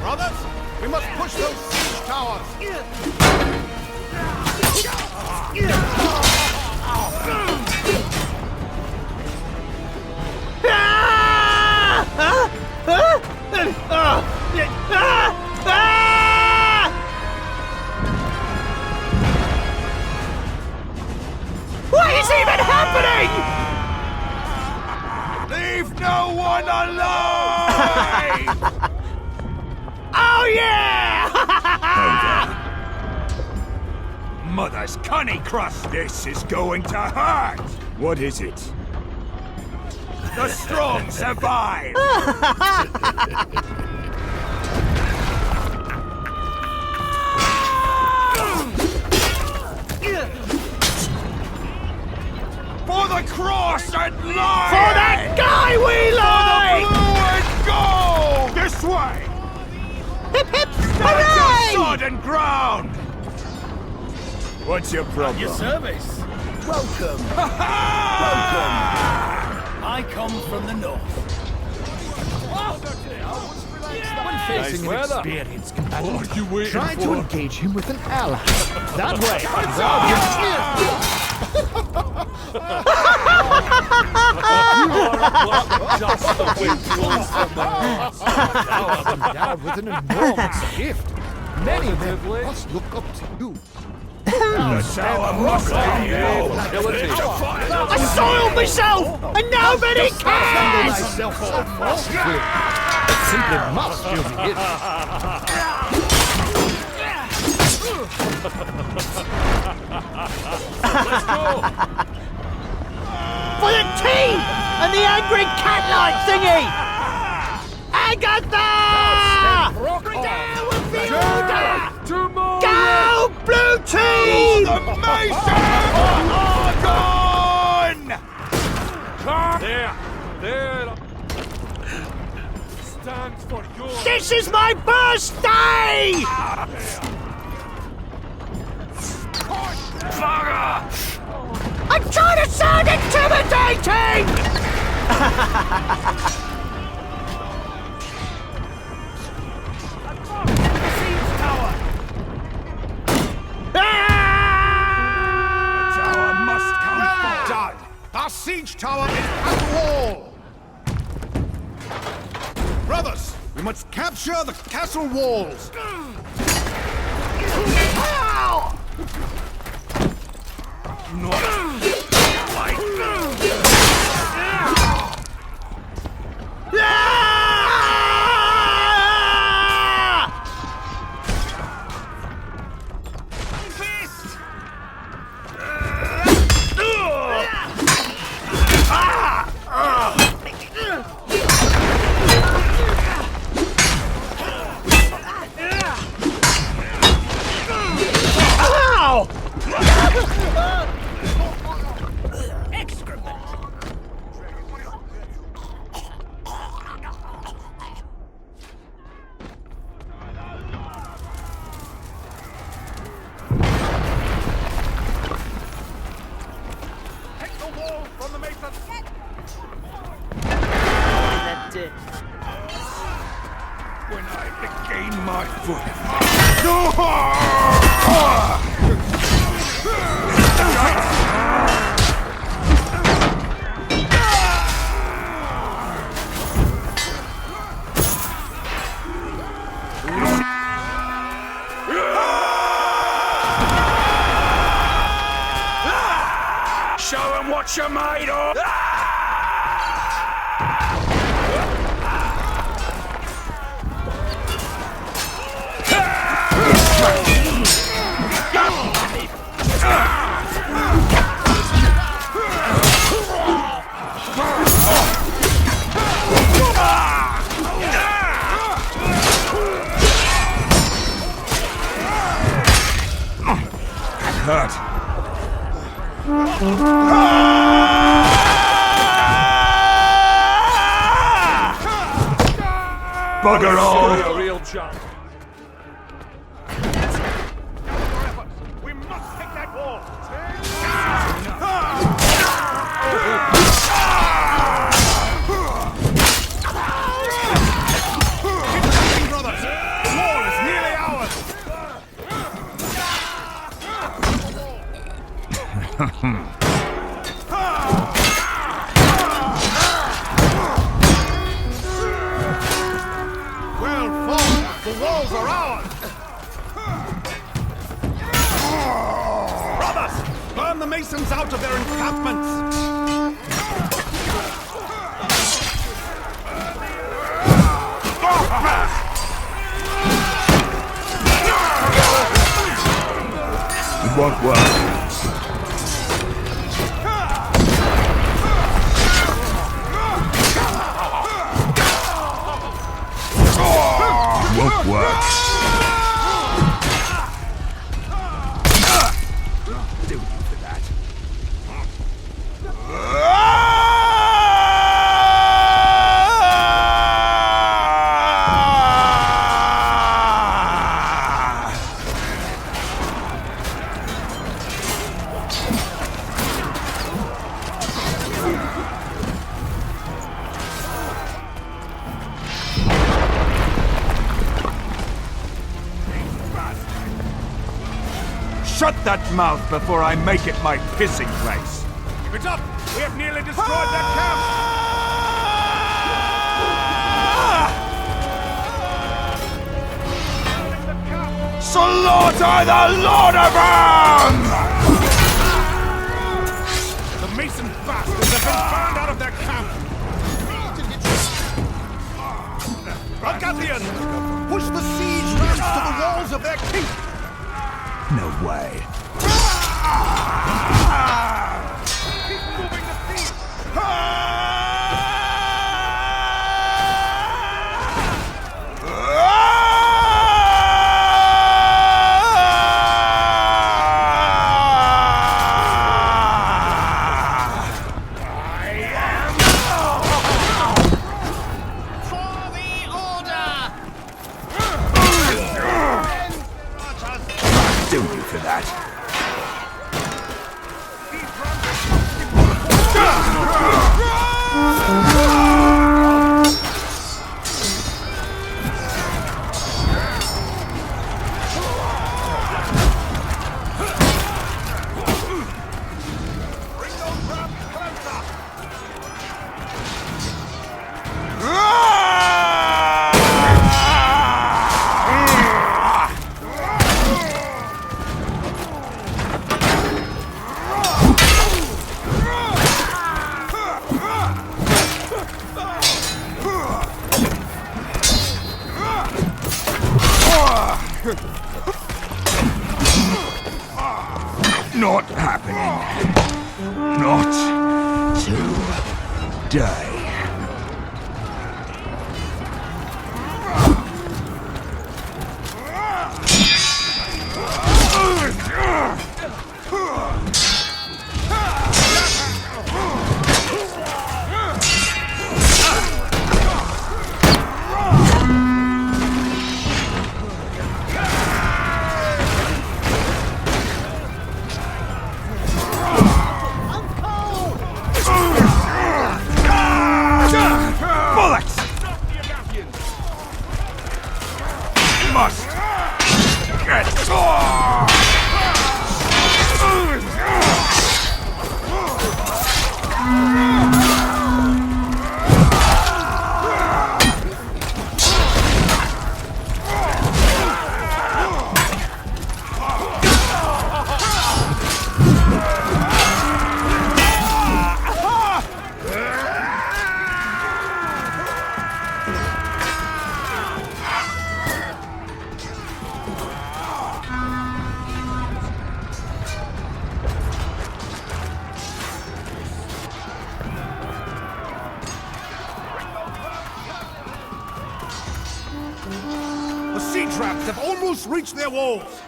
Brothers, we must push those siege towers! What is even happening? Leave no one alive! Oh yeah! Mother's cunny crust! This is going to hurt! What is it? The strong survive! For the cross and lion! For that guy we like! Blue and gold! This way! Hip hip! Stand your Hooray! sodden ground! What's your problem? Your service. Welcome. Welcome! I come from the north. When facing an experienced combatant, Try to engage him with an ally. That way. Endowed with an enormous gift. Many of them must look up to you. The tower must be I soiled myself, and nobody cares! Myself so forcefully. Simply must feel the itch. For the team and the angry cat-like thingy! Agatha! Go, blue team! The Mason! Gone! There. Stands for yours. This is my birthday! I'm trying to sound intimidating! Tower must come forward. Done. Our siege tower is at the wall. Brothers, we must capture the castle walls. When I regain my foot. Show 'em what you're made of! Hurt. Bugger all! A real chunk. We must take that wall! The walls are ours! Brothers, burn the masons out of their encampments! It won't work. Won't work. Do you for that? Shut that mouth before I make it my pissing place! Keep it up! We have nearly destroyed that camp! Slaughter the Lord of them! The Mason bastards have been found out of their camp! Argathian! Push the siege rams to the walls of their keep! No way. Keep moving the siege! Do you for that? Not happening. Not today. Bullets! Must get The siege rams have almost reached their walls!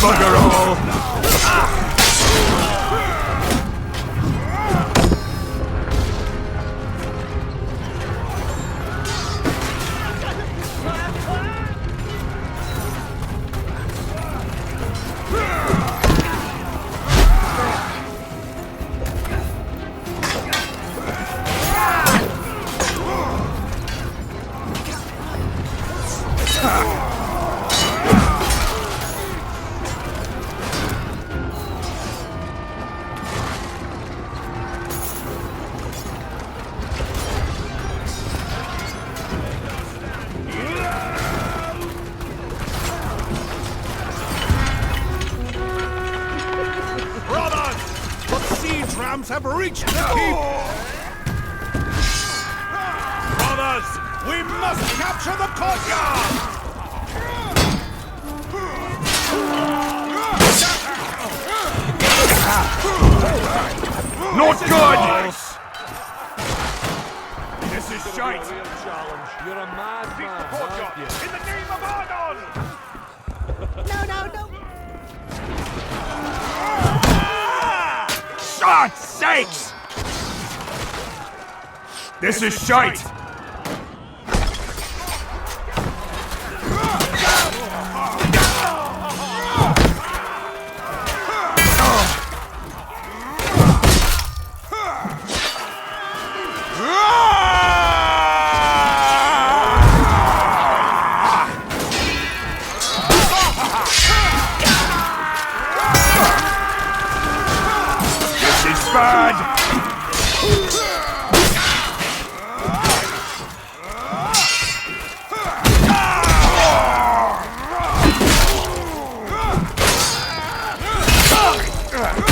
bugger all! Rams have reached the keep! Brothers, we must capture the courtyard! Not good! This is shite! You're a madman, aren't you? In the name of Ardon! No. God's sakes! This is shite! This is bad!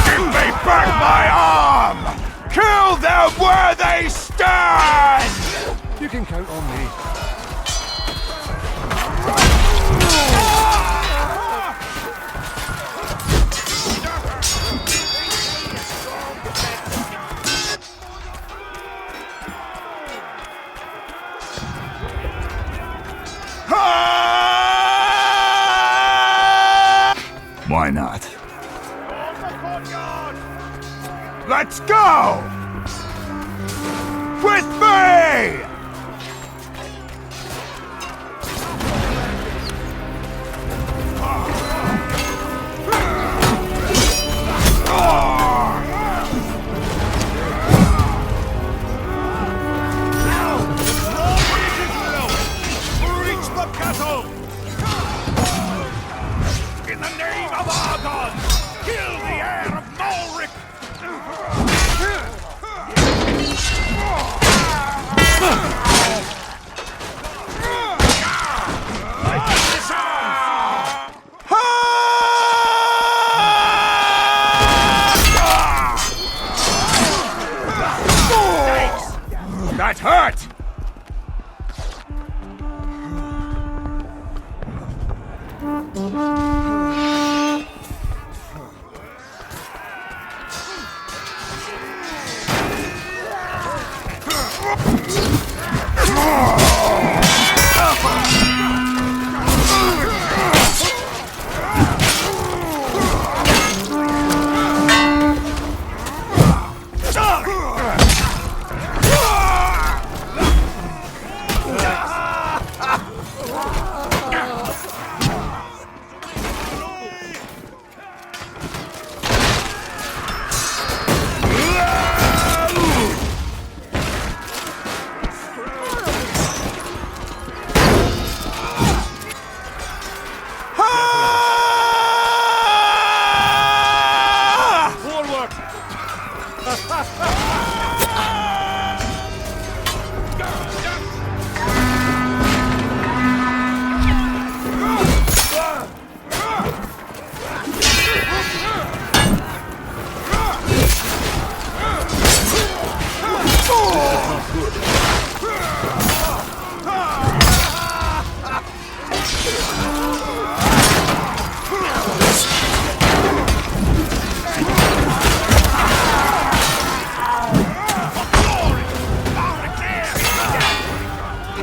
Give me back my arm! Kill them where they stand! You can count on me. Why not? Let's go! With me! Reach the castle! In the name of Argon! Kill the heir of Malric! That hurt!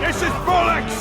This is bollocks!